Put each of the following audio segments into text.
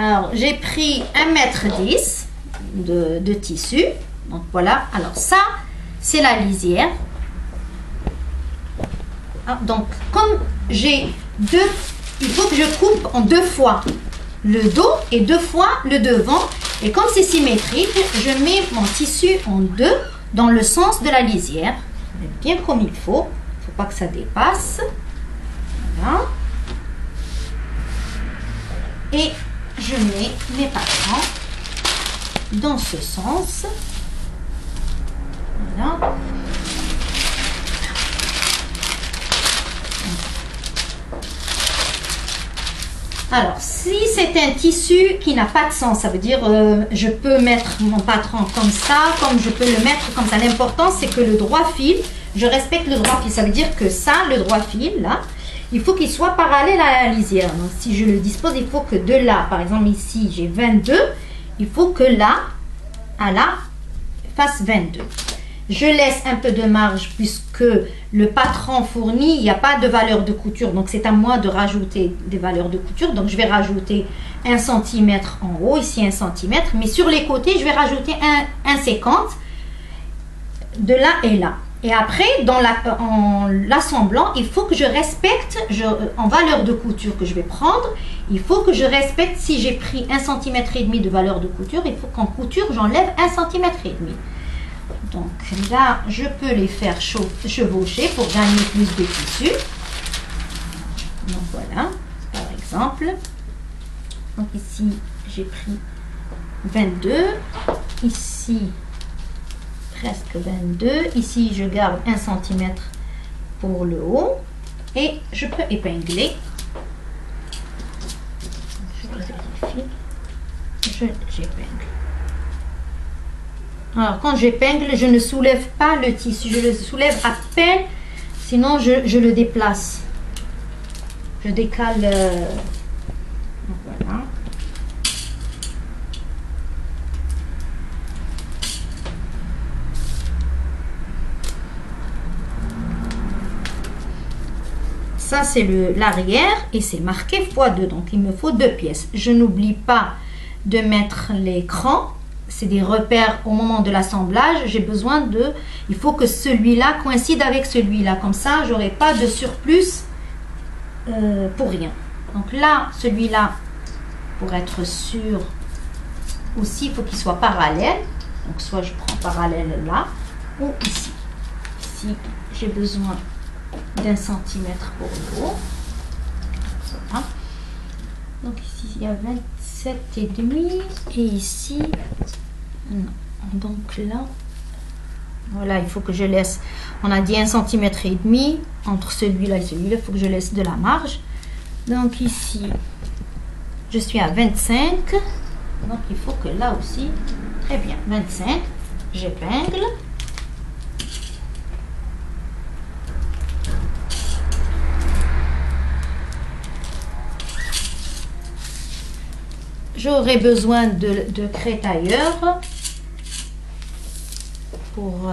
Alors, j'ai pris 1,10 m de tissu. Donc, voilà. Alors, ça, c'est la lisière. Donc, comme j'ai deux, il faut que je coupe en 2 fois le dos et 2 fois le devant. Et comme c'est symétrique, je mets mon tissu en 2 dans le sens de la lisière. Bien comme il faut. Il ne faut pas que ça dépasse. Voilà. Et je mets mes patrons dans ce sens. Voilà. Alors, si c'est un tissu qui n'a pas de sens, ça veut dire je peux mettre mon patron comme ça, comme je peux le mettre comme ça. L'important, c'est que le droit fil, je respecte le droit fil. Ça veut dire que ça, le droit fil, là, il faut qu'il soit parallèle à la lisière. Donc, si je le dispose, il faut que de là, par exemple ici, j'ai 22, il faut que là, à là, fasse 22. Je laisse un peu de marge puisque le patron fourni, il n'y a pas de valeur de couture. Donc, c'est à moi de rajouter des valeurs de couture. Donc, je vais rajouter 1 cm en haut, ici 1 cm. Mais sur les côtés, je vais rajouter 1,50 de là et là. Et après, en l'assemblant, il faut que je respecte, en valeur de couture que je vais prendre, il faut que je respecte, si j'ai pris 1,5 cm de valeur de couture, il faut qu'en couture, j'enlève 1,5 cm. Donc là, je peux les faire chevaucher pour gagner plus de tissu. Donc voilà, par exemple. Donc ici, j'ai pris 22. Ici, presque 22. Ici, je garde 1 cm pour le haut. Et je peux épingler. Je vérifie. J'épingle. Alors, quand j'épingle, je ne soulève pas le tissu. Je le soulève à peine, sinon je le déplace. Je décale. Voilà. Ça, c'est l'arrière et c'est marqué x2. Donc, il me faut 2 pièces. Je n'oublie pas de mettre les crans. C'est des repères au moment de l'assemblage. J'ai besoin de... Il faut que celui-là coïncide avec celui-là. Comme ça, je n'aurai pas de surplus pour rien. Donc là, celui-là, pour être sûr aussi, il faut qu'il soit parallèle. Donc soit je prends parallèle là ou ici. Ici, j'ai besoin d'1 centimètre pour le haut. Voilà. Donc ici, il y a 27,5 et ici... Non. Donc là, voilà, il faut que je laisse, on a dit 1,5 cm entre celui-là et celui-là, il faut que je laisse de la marge. Donc ici, je suis à 25, donc il faut que là aussi, très bien, 25, j'épingle. J'aurai besoin de crétailleur pour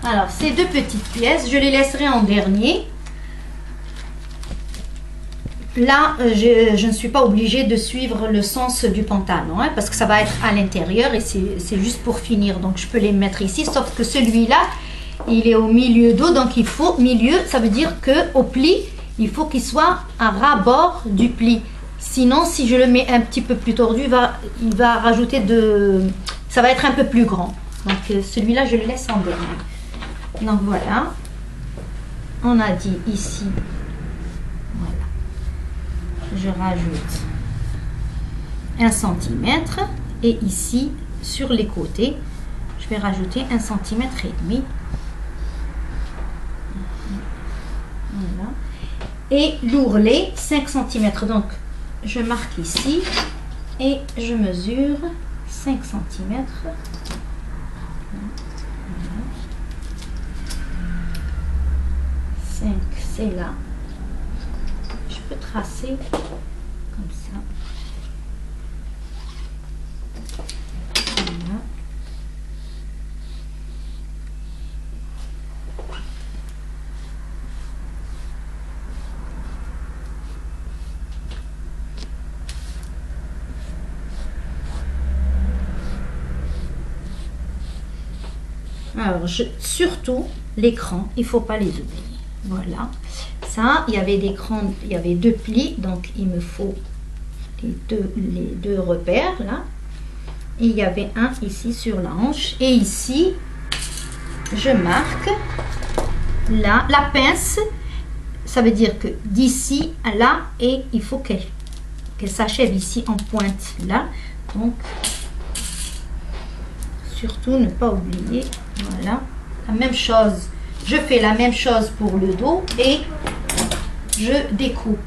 alors ces 2 petites pièces, je les laisserai en dernier. Là, je ne suis pas obligée de suivre le sens du pantalon, hein, parce que ça va être à l'intérieur et c'est juste pour finir. Donc je peux les mettre ici, sauf que celui-là, il est au milieu d'eau, donc il faut milieu, ça veut dire que au pli, il faut qu'il soit à ras-bord du pli. Sinon, si je le mets un petit peu plus tordu, il va rajouter ça va être un peu plus grand. Donc celui-là, je le laisse en dernier. Donc voilà, on a dit ici, voilà, je rajoute 1 cm et ici, sur les côtés, je vais rajouter 1,5 cm. Voilà. Et l'ourlet 5 cm. Donc je marque ici et je mesure 5 cm. Voilà. 5, c'est là. Je peux tracer comme ça. Voilà. Alors, surtout deux il faut pas les oublier. Voilà. Ça, il y avait il y avait deux plis, donc il me faut les deux repères là. Et il y avait un ici sur la hanche. Et ici, je marque là la pince. Ça veut dire que d'ici à là, et il faut qu'elle s'achève ici en pointe là. Donc, surtout ne pas oublier. Voilà. La même chose. Je fais la même chose pour le dos et je découpe.